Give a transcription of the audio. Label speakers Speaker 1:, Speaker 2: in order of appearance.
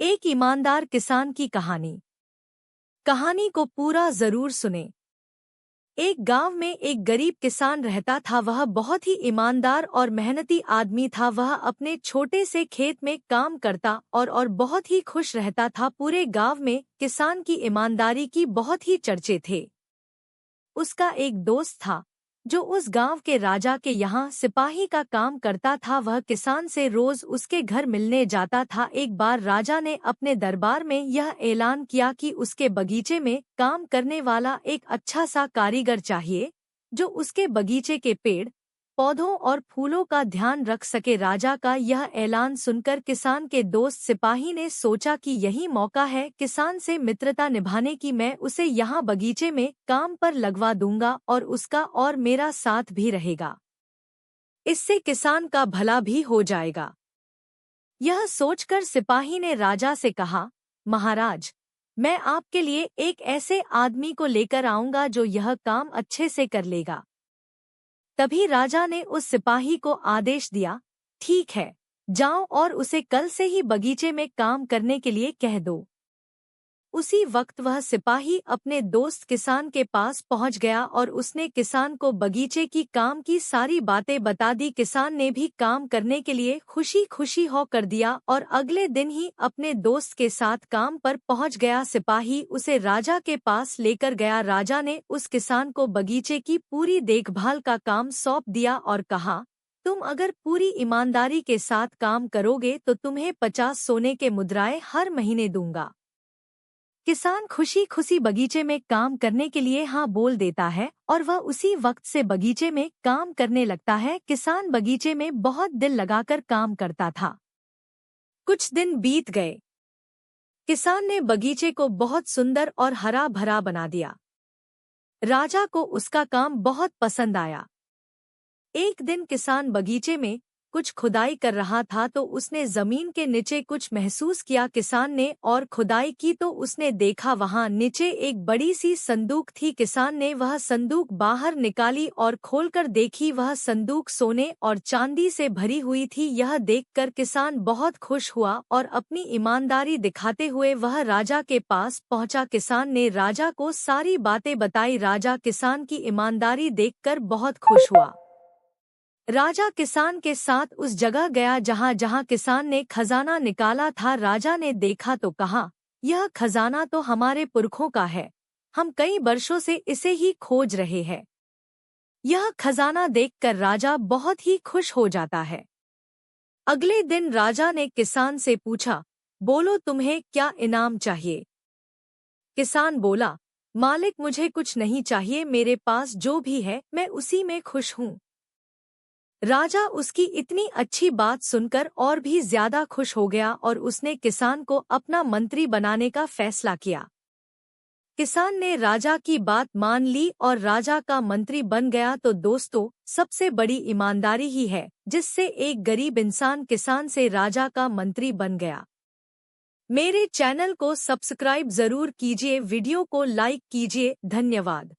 Speaker 1: एक ईमानदार किसान की कहानी। कहानी को पूरा जरूर सुने। एक गांव में एक गरीब किसान रहता था। वह बहुत ही ईमानदार और मेहनती आदमी था। वह अपने छोटे से खेत में काम करता और बहुत ही खुश रहता था। पूरे गांव में किसान की ईमानदारी की बहुत ही चर्चे थे। उसका एक दोस्त था जो उस गांव के राजा के यहाँ सिपाही का काम करता था। वह किसान से रोज उसके घर मिलने जाता था। एक बार राजा ने अपने दरबार में यह ऐलान किया कि उसके बगीचे में काम करने वाला एक अच्छा सा कारीगर चाहिए जो उसके बगीचे के पेड़ पौधों और फूलों का ध्यान रख सके। राजा का यह ऐलान सुनकर किसान के दोस्त सिपाही ने सोचा कि यही मौका है किसान से मित्रता निभाने की। मैं उसे यहाँ बगीचे में काम पर लगवा दूंगा और उसका और मेरा साथ भी रहेगा। इससे किसान का भला भी हो जाएगा। यह सोचकर सिपाही ने राजा से कहा, महाराज, मैं आपके लिए एक ऐसे आदमी को लेकर आऊंगा जो यह काम अच्छे से कर लेगा। तभी राजा ने उस सिपाही को आदेश दिया, ठीक है, जाओ और उसे कल से ही बगीचे में काम करने के लिए कह दो। उसी वक्त वह सिपाही अपने दोस्त किसान के पास पहुंच गया और उसने किसान को बगीचे की काम की सारी बातें बता दी। किसान ने भी काम करने के लिए खुशी खुशी हो कर दिया और अगले दिन ही अपने दोस्त के साथ काम पर पहुंच गया। सिपाही उसे राजा के पास लेकर गया। राजा ने उस किसान को बगीचे की पूरी देखभाल का काम सौंप दिया और कहा, तुम अगर पूरी ईमानदारी के साथ काम करोगे तो तुम्हें 50 सोने के मुद्राएं हर महीने दूंगा। किसान खुशी खुशी बगीचे में काम करने के लिए हाँ बोल देता है और वह उसी वक्त से बगीचे में काम करने लगता है। किसान बगीचे में बहुत दिल लगाकर काम करता था। कुछ दिन बीत गए। किसान ने बगीचे को बहुत सुंदर और हरा भरा बना दिया। राजा को उसका काम बहुत पसंद आया। एक दिन किसान बगीचे में कुछ खुदाई कर रहा था तो उसने जमीन के नीचे कुछ महसूस किया। किसान ने और खुदाई की तो उसने देखा वहां नीचे एक बड़ी सी संदूक थी। किसान ने वह संदूक बाहर निकाली और खोलकर देखी। वह संदूक सोने और चांदी से भरी हुई थी। यह देखकर किसान बहुत खुश हुआ और अपनी ईमानदारी दिखाते हुए वह राजा के पास पहुंचा। किसान ने राजा को सारी बातें बताई। राजा किसान की ईमानदारी देखकर बहुत खुश हुआ। राजा किसान के साथ उस जगह गया जहां जहां किसान ने खजाना निकाला था। राजा ने देखा तो कहा, यह खजाना तो हमारे पुरखों का है। हम कई वर्षों से इसे ही खोज रहे हैं। यह खजाना देखकर राजा बहुत ही खुश हो जाता है। अगले दिन राजा ने किसान से पूछा, बोलो तुम्हें क्या इनाम चाहिए? किसान बोला, मालिक मुझे कुछ नहीं चाहिए, मेरे पास जो भी है मैं उसी में खुश हूँ। राजा उसकी इतनी अच्छी बात सुनकर और भी ज्यादा खुश हो गया और उसने किसान को अपना मंत्री बनाने का फैसला किया। किसान ने राजा की बात मान ली और राजा का मंत्री बन गया। तो दोस्तों, सबसे बड़ी ईमानदारी ही है जिससे एक गरीब इंसान किसान से राजा का मंत्री बन गया। मेरे चैनल को सब्सक्राइब जरूर कीजिए, वीडियो को लाइक कीजिए। धन्यवाद।